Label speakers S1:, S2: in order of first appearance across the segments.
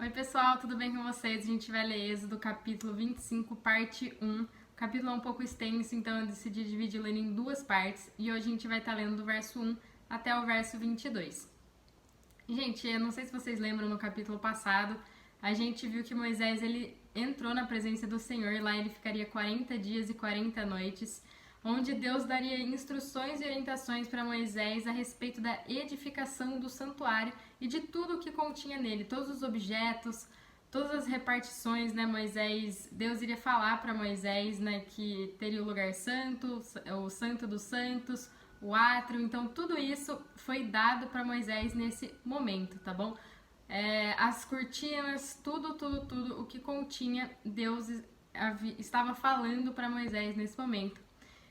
S1: Oi pessoal, tudo bem com vocês? A gente vai ler Êxodo capítulo 25, parte 1. O capítulo é um pouco extenso, então eu decidi dividi-lo em duas partes. E hoje a gente vai estar lendo do verso 1 até o verso 22. Gente, eu não sei se vocês lembram, no capítulo passado, a gente viu que Moisés ele entrou na presença do Senhor e lá ele ficaria 40 dias e 40 noites, onde Deus daria instruções e orientações para Moisés a respeito da edificação do santuário e de tudo o que continha nele, todos os objetos, todas as repartições, né? Deus iria falar para Moisés, né, que teria o lugar santo, o santo dos santos, o átrio, então tudo isso foi dado para Moisés nesse momento, tá bom? As cortinas, tudo o que continha, Deus estava falando para Moisés nesse momento.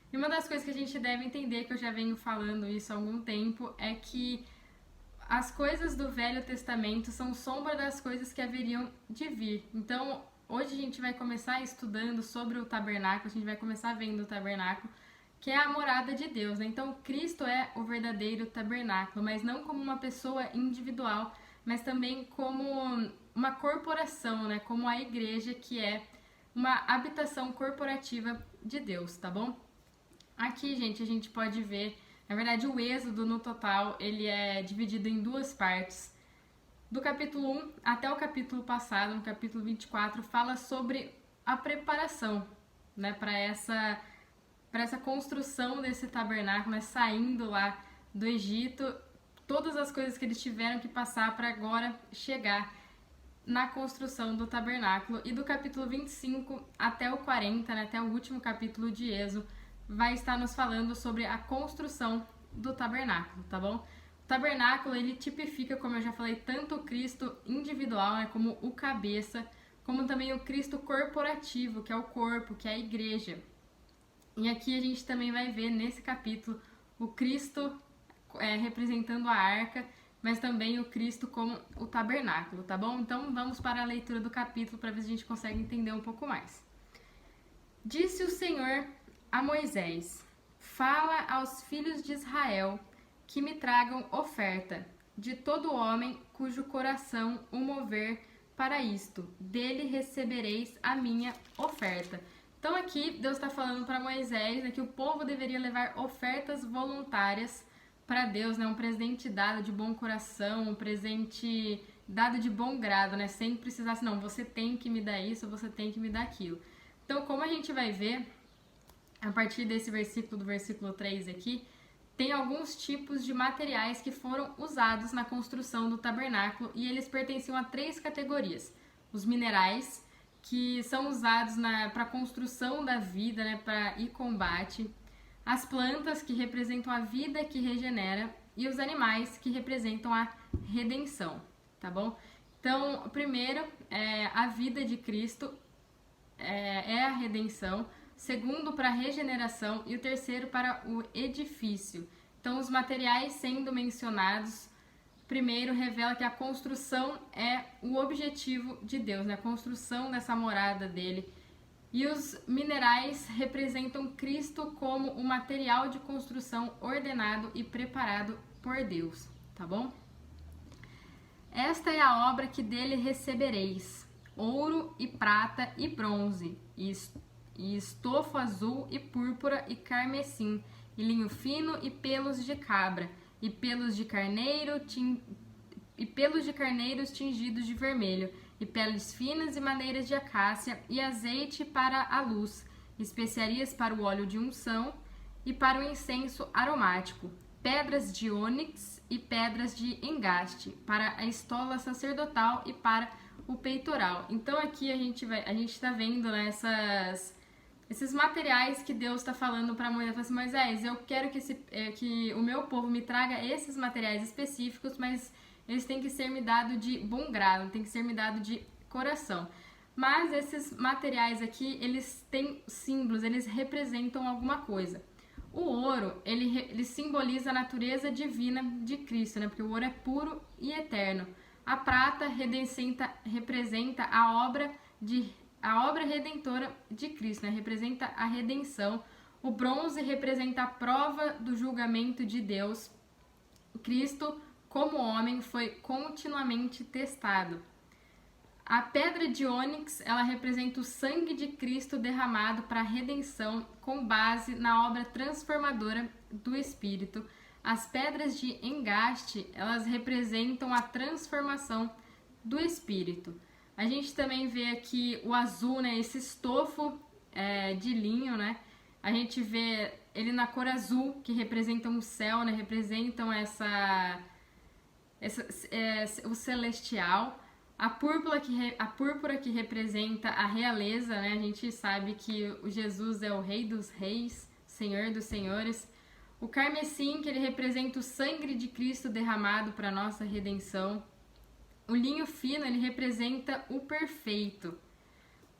S1: E uma das coisas que a gente deve entender, que eu já venho falando isso há algum tempo, é que as coisas do Velho Testamento são sombra das coisas que haveriam de vir. Então, hoje a gente vai começar estudando sobre o tabernáculo, a gente vai começar vendo o tabernáculo, que é a morada de Deus, né? Então, Cristo é o verdadeiro tabernáculo, mas não como uma pessoa individual, mas também como uma corporação, né? Como a igreja, que é uma habitação corporativa de Deus, tá bom? Aqui, gente, a gente pode ver, na verdade, o Êxodo no total, ele é dividido em duas partes. Do capítulo 1 até o capítulo passado, no capítulo 24, fala sobre a preparação, né, para essa construção desse tabernáculo, né, saindo lá do Egito, todas as coisas que eles tiveram que passar para agora chegar na construção do tabernáculo. E do capítulo 25 até o 40, né, até o último capítulo de Êxodo, vai estar nos falando sobre a construção do tabernáculo, tá bom? O tabernáculo, ele tipifica, como eu já falei, tanto o Cristo individual, né, como o cabeça, como também o Cristo corporativo, que é o corpo, que é a igreja. E aqui a gente também vai ver nesse capítulo o Cristo representando a arca, mas também o Cristo como o tabernáculo, tá bom? Então vamos para a leitura do capítulo para ver se a gente consegue entender um pouco mais. Disse o Senhor a Moisés: fala aos filhos de Israel que me tragam oferta de todo homem cujo coração o mover para isto, dele recebereis a minha oferta. Então aqui Deus está falando para Moisés, né, que o povo deveria levar ofertas voluntárias para Deus, né, um presente dado de bom coração, um presente dado de bom grado, né, sem precisar assim, não, você tem que me dar isso, você tem que me dar aquilo. Então, como a gente vai ver, a partir desse versículo, do versículo 3 aqui, tem alguns tipos de materiais que foram usados na construção do tabernáculo e eles pertenciam a três categorias. Os minerais, que são usados para a construção da vida, né, e combate. As plantas, que representam a vida que regenera. E os animais, que representam a redenção, tá bom? Então, o primeiro é a vida de Cristo, é a redenção. Segundo, para a regeneração, e o terceiro para o edifício. Então, os materiais sendo mencionados, primeiro revela que a construção é o objetivo de Deus, né? A construção dessa morada dele. E os minerais representam Cristo como o material de construção ordenado e preparado por Deus, tá bom? Esta é a obra que dele recebereis: ouro e prata e bronze, e estofo azul e púrpura e carmesim, e linho fino e pelos de cabra, e pelos de carneiros tingidos de vermelho, e peles finas e madeiras de acácia, e azeite para a luz, especiarias para o óleo de unção e para o incenso aromático, pedras de ônix e pedras de engaste, para a estola sacerdotal e para o peitoral. Então aqui a gente está vendo, né, esses materiais que Deus está falando para Moisés. Assim, Moisés, eu quero que o meu povo me traga esses materiais específicos, mas eles têm que ser me dados de bom grado, têm que ser me dados de coração. Mas esses materiais aqui, eles têm símbolos, eles representam alguma coisa. O ouro, ele simboliza a natureza divina de Cristo, né? Porque o ouro é puro e eterno. A prata representa a obra redentora de Cristo, né? Representa a redenção. O bronze representa a prova do julgamento de Deus. Cristo, como homem, foi continuamente testado. A pedra de ônix, ela representa o sangue de Cristo derramado para a redenção, com base na obra transformadora do Espírito. As pedras de engaste, elas representam a transformação do Espírito. A gente também vê aqui o azul, né, esse estofo de linho, né? A gente vê ele na cor azul, que representam o céu, né? Representam o celestial. A púrpura que representa a realeza, né? A gente sabe que o Jesus é o Rei dos Reis, Senhor dos Senhores. O carmesim, que ele representa o sangue de Cristo derramado para nossa redenção. O linho fino, ele representa o perfeito.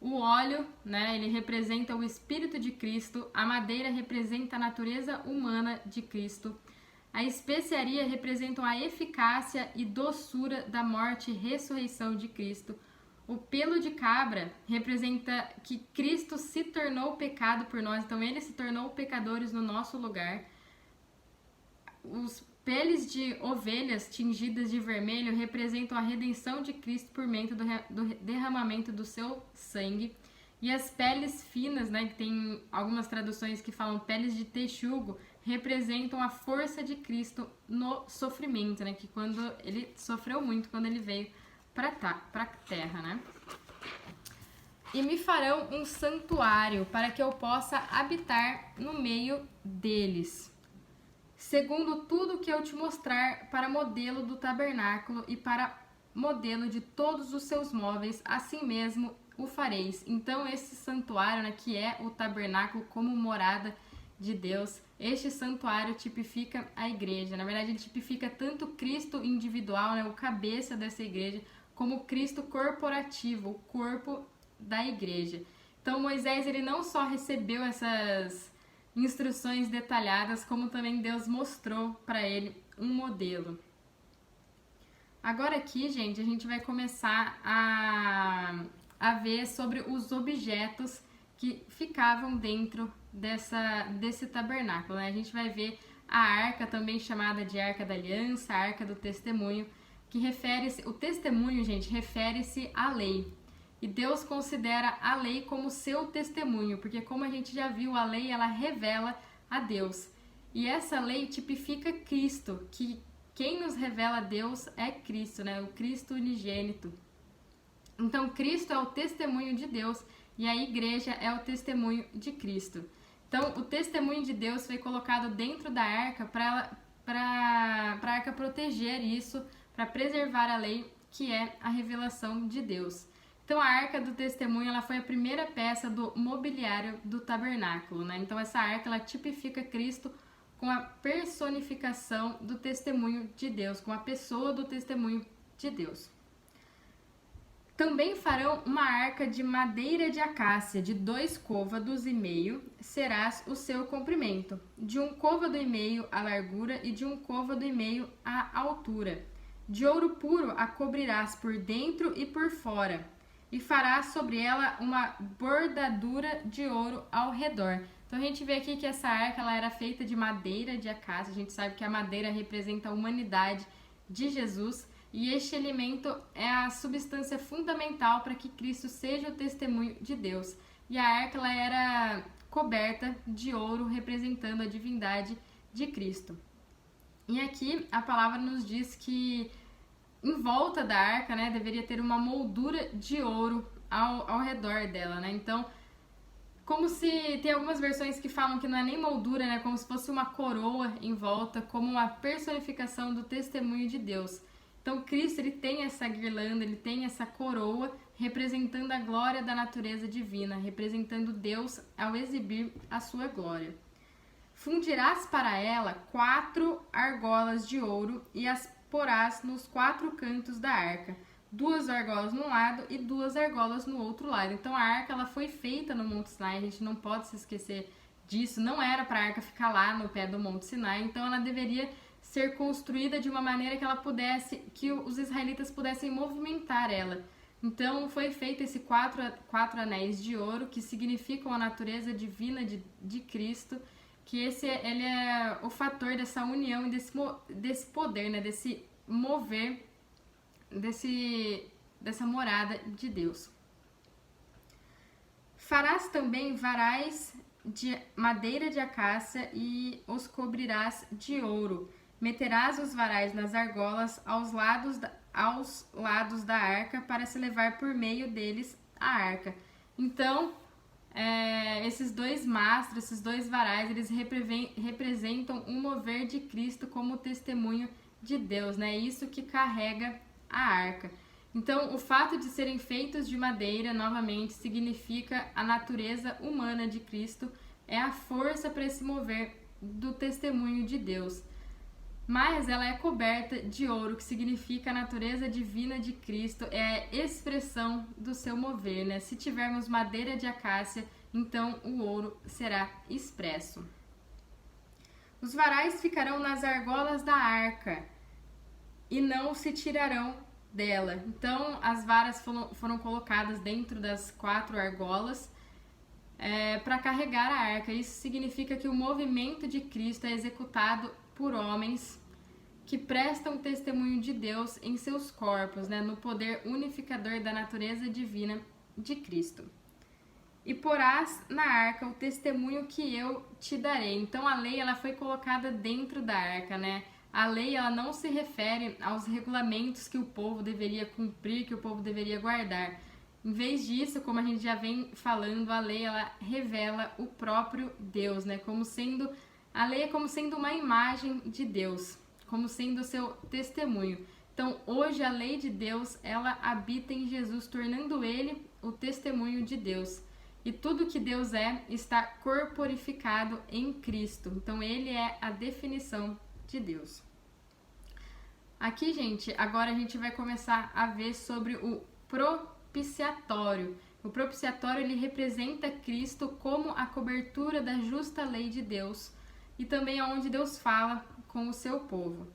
S1: O óleo, né? Ele representa o Espírito de Cristo. A madeira representa a natureza humana de Cristo. A especiaria representa a eficácia e doçura da morte e ressurreição de Cristo. O pelo de cabra representa que Cristo se tornou pecado por nós, então ele se tornou pecadores no nosso lugar. Os peles de ovelhas tingidas de vermelho representam a redenção de Cristo por meio do derramamento do seu sangue. E as peles finas, né, que tem algumas traduções que falam peles de texugo, representam a força de Cristo no sofrimento, né, que quando ele sofreu muito, quando ele veio para a terra, né? E me farão um santuário para que eu possa habitar no meio deles, segundo tudo que eu te mostrar, para modelo do tabernáculo e para modelo de todos os seus móveis, assim mesmo o fareis. Então esse santuário, né, que é o tabernáculo como morada de Deus, este santuário tipifica a igreja. Na verdade, ele tipifica tanto Cristo individual, né, o cabeça dessa igreja, como Cristo corporativo, o corpo da igreja. Então Moisés, ele não só recebeu essas instruções detalhadas, como também Deus mostrou para ele um modelo. Agora aqui, gente, a gente vai começar a ver sobre os objetos que ficavam dentro desse tabernáculo, né? A gente vai ver a arca, também chamada de Arca da Aliança, a Arca do Testemunho, que refere-se, o testemunho, gente, refere-se à lei. E Deus considera a lei como seu testemunho, porque como a gente já viu, a lei ela revela a Deus. E essa lei tipifica Cristo, que quem nos revela a Deus é Cristo, né? O Cristo unigênito. Então Cristo é o testemunho de Deus e a igreja é o testemunho de Cristo. Então o testemunho de Deus foi colocado dentro da arca para a arca proteger isso, para preservar a lei, que é a revelação de Deus. Então a arca do testemunho ela foi a primeira peça do mobiliário do tabernáculo, né? Então essa arca ela tipifica Cristo com a personificação do testemunho de Deus, com a pessoa do testemunho de Deus. Também farão uma arca de madeira de acácia de 2 côvados e meio, serás o seu comprimento, de 1 côvado e meio a largura e de 1 côvado e meio a altura. De ouro puro a cobrirás por dentro e por fora, e farás sobre ela uma bordadura de ouro ao redor. Então a gente vê aqui que essa arca ela era feita de madeira de acácia. A gente sabe que a madeira representa a humanidade de Jesus. E este elemento é a substância fundamental para que Cristo seja o testemunho de Deus. E a arca ela era coberta de ouro, representando a divindade de Cristo. E aqui a palavra nos diz que em volta da arca, né, deveria ter uma moldura de ouro ao redor dela, né? Então, como se tem algumas versões que falam que não é nem moldura, né, como se fosse uma coroa em volta, como uma personificação do testemunho de Deus. Então, Cristo ele tem essa guirlanda, ele tem essa coroa representando a glória da natureza divina, representando Deus ao exibir a sua glória. Fundirás para ela 4 argolas de ouro e as porás nos 4 cantos da arca, 2 argolas num lado e 2 argolas no outro lado. Então a arca ela foi feita no Monte Sinai, a gente não pode se esquecer disso, não era para a arca ficar lá no pé do Monte Sinai, então ela deveria ser construída de uma maneira que ela pudesse, que os israelitas pudessem movimentar ela. Então foi feito esse quatro anéis de ouro, que significam a natureza divina de Cristo, que ele é o fator dessa união e desse poder, né, desse mover, desse dessa morada de Deus. Farás também varais de madeira de acácia e os cobrirás de ouro. Meterás os varais nas argolas aos lados da arca para se levar por meio deles a arca. Então, esses dois mastros, esses dois varais, eles representam o mover de Cristo como testemunho de Deus, né? Isso que carrega a arca. Então, o fato de serem feitos de madeira, novamente, significa a natureza humana de Cristo, é a força para se mover do testemunho de Deus. Mas ela é coberta de ouro, que significa a natureza divina de Cristo, é a expressão do seu mover, né? Se tivermos madeira de acácia, então o ouro será expresso. Os varais ficarão nas argolas da arca e não se tirarão dela. Então, as varas foram colocadas dentro das 4 argolas para carregar a arca. Isso significa que o movimento de Cristo é executado por homens que prestam testemunho de Deus em seus corpos, né, no poder unificador da natureza divina de Cristo. E porás na arca o testemunho que eu te darei. Então, a lei ela foi colocada dentro da arca, né? A lei ela não se refere aos regulamentos que o povo deveria cumprir, que o povo deveria guardar. Em vez disso, como a gente já vem falando, a lei ela revela o próprio Deus, né? A lei é como sendo uma imagem de Deus, como sendo o seu testemunho. Então, hoje a lei de Deus, ela habita em Jesus, tornando ele o testemunho de Deus. E tudo que Deus está corporificado em Cristo. Então, ele é a definição de Deus. Aqui, gente, agora a gente vai começar a ver sobre o propiciatório. O propiciatório, ele representa Cristo como a cobertura da justa lei de Deus e também onde Deus fala com o seu povo.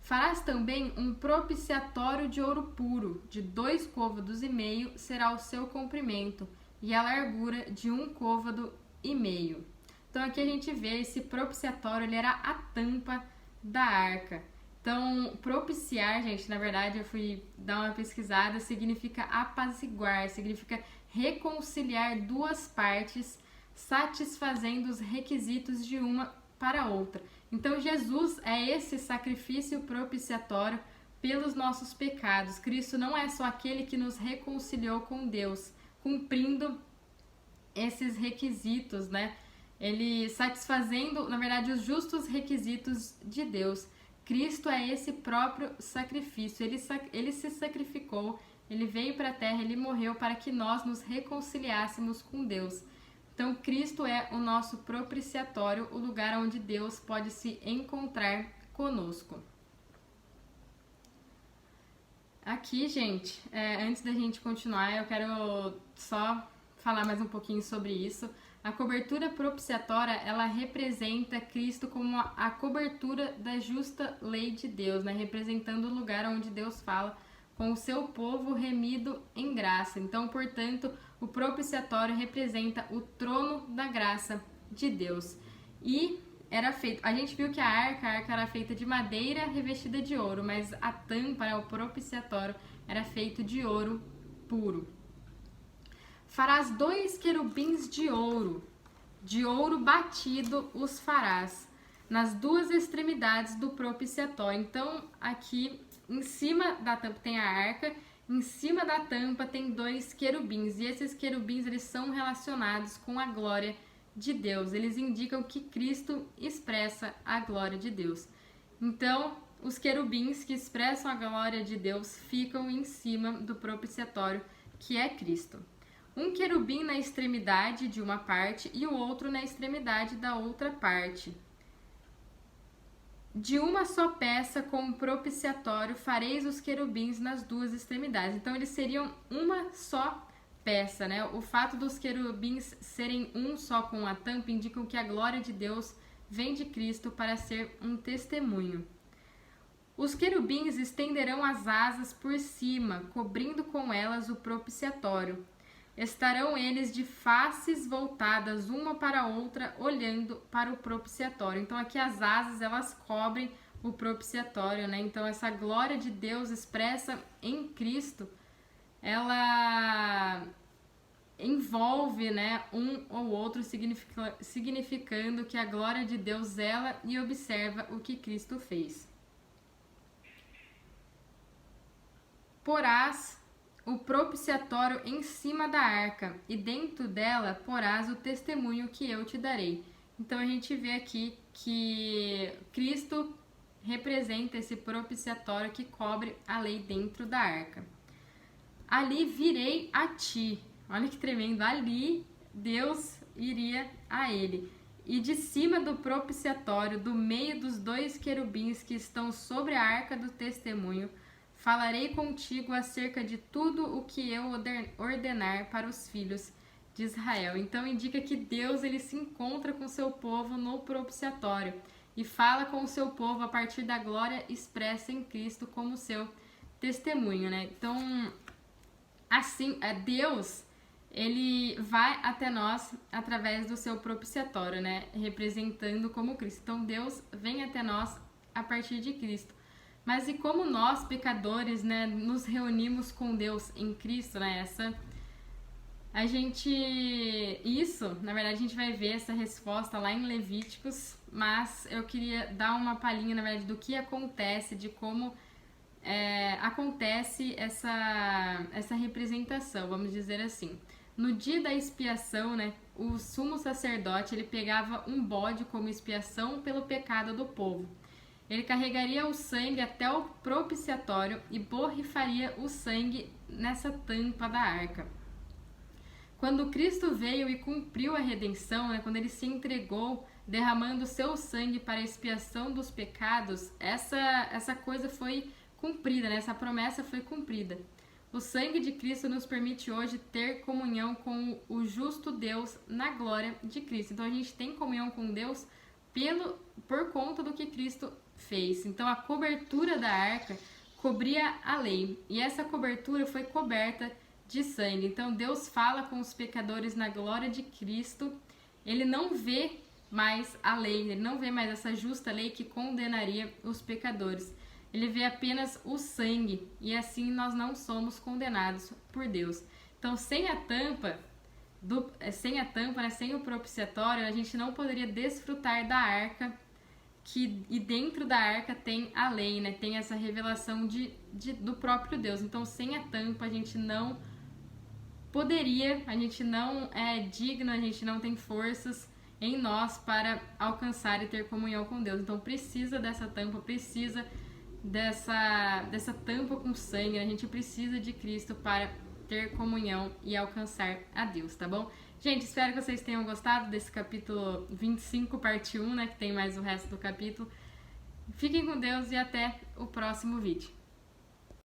S1: Farás também um propiciatório de ouro puro, de 2 côvados e meio será o seu comprimento, e a largura de 1 côvado e meio. Então aqui a gente vê esse propiciatório, ele era a tampa da arca. Então, propiciar, gente, na verdade eu fui dar uma pesquisada, significa apaziguar, significa reconciliar 2 partes, satisfazendo os requisitos de uma para outra. Então, Jesus é esse sacrifício propiciatório pelos nossos pecados. Cristo não é só aquele que nos reconciliou com Deus, cumprindo esses requisitos, né? Ele satisfazendo, na verdade, os justos requisitos de Deus. Cristo é esse próprio sacrifício. Ele se sacrificou, ele veio para a terra, ele morreu para que nós nos reconciliássemos com Deus. Então, Cristo é o nosso propiciatório, o lugar onde Deus pode se encontrar conosco. Aqui, gente, antes da gente continuar, eu quero só falar mais um pouquinho sobre isso. A cobertura propiciatória, ela representa Cristo como a cobertura da justa lei de Deus, né? Representando o lugar onde Deus fala com o seu povo remido em graça. Então, portanto, o propiciatório representa o trono da graça de Deus. E era feito, a gente viu que a arca era feita de madeira revestida de ouro, mas a tampa, o propiciatório, era feito de ouro puro. Farás 2 querubins de ouro batido os farás, nas 2 extremidades do propiciatório. Então, aqui em cima da tampa tem a arca, em cima da tampa tem 2 querubins, e esses querubins eles são relacionados com a glória de Deus, eles indicam que Cristo expressa a glória de Deus. Então, os querubins que expressam a glória de Deus ficam em cima do propiciatório, que é Cristo. Um querubim na extremidade de uma parte e o outro na extremidade da outra parte. De uma só peça com o propiciatório fareis os querubins nas 2 extremidades. Então, eles seriam uma só peça, né? O fato dos querubins serem um só com a tampa indicam que a glória de Deus vem de Cristo para ser um testemunho. Os querubins estenderão as asas por cima, cobrindo com elas o propiciatório. Estarão eles de faces voltadas uma para a outra, olhando para o propiciatório. Então, aqui as asas, elas cobrem o propiciatório, né? Então, essa glória de Deus expressa em Cristo, ela envolve, né, um ou outro, significando que a glória de Deus zela e observa o que Cristo fez. Porás o propiciatório em cima da arca, e dentro dela porás o testemunho que eu te darei. Então a gente vê aqui que Cristo representa esse propiciatório que cobre a lei dentro da arca. Ali virei a ti. Olha que tremendo. Ali Deus iria a ele. E de cima do propiciatório, do meio dos 2 querubins que estão sobre a arca do testemunho, falarei contigo acerca de tudo o que eu ordenar para os filhos de Israel. Então indica que Deus ele se encontra com seu povo no propiciatório e fala com o seu povo a partir da glória expressa em Cristo como seu testemunho, né? Então, assim, Deus, ele vai até nós através do seu propiciatório, né? Representando como Cristo. Então, Deus vem até nós a partir de Cristo. Mas e como nós, pecadores, né, nos reunimos com Deus em Cristo, né? Na verdade, a gente vai ver essa resposta lá em Levíticos, mas eu queria dar uma palhinha, na verdade, do que acontece, de como acontece essa representação, vamos dizer assim. No dia da expiação, né, o sumo sacerdote, ele pegava um bode como expiação pelo pecado do povo. Ele carregaria o sangue até o propiciatório e borrifaria o sangue nessa tampa da arca. Quando Cristo veio e cumpriu a redenção, né, quando ele se entregou, derramando seu sangue para a expiação dos pecados, essa coisa foi cumprida, né, essa promessa foi cumprida. O sangue de Cristo nos permite hoje ter comunhão com o justo Deus na glória de Cristo. Então a gente tem comunhão com Deus por conta do que Cristo fez. Então a cobertura da arca cobria a lei e essa cobertura foi coberta de sangue. Então Deus fala com os pecadores na glória de Cristo. Ele não vê mais a lei, ele não vê mais essa justa lei que condenaria os pecadores. Ele vê apenas o sangue e assim nós não somos condenados por Deus. Então sem a tampa, né, sem o propiciatório, a gente não poderia desfrutar da arca, e dentro da arca tem a lei, né? Tem essa revelação do próprio Deus. Então sem a tampa a gente não poderia, a gente não é digno, a gente não tem forças em nós para alcançar e ter comunhão com Deus. Então precisa dessa tampa, precisa dessa tampa com sangue, a gente precisa de Cristo para ter comunhão e alcançar a Deus, tá bom? Gente, espero que vocês tenham gostado desse capítulo 25, parte 1, né, que tem mais o resto do capítulo. Fiquem com Deus e até o próximo vídeo.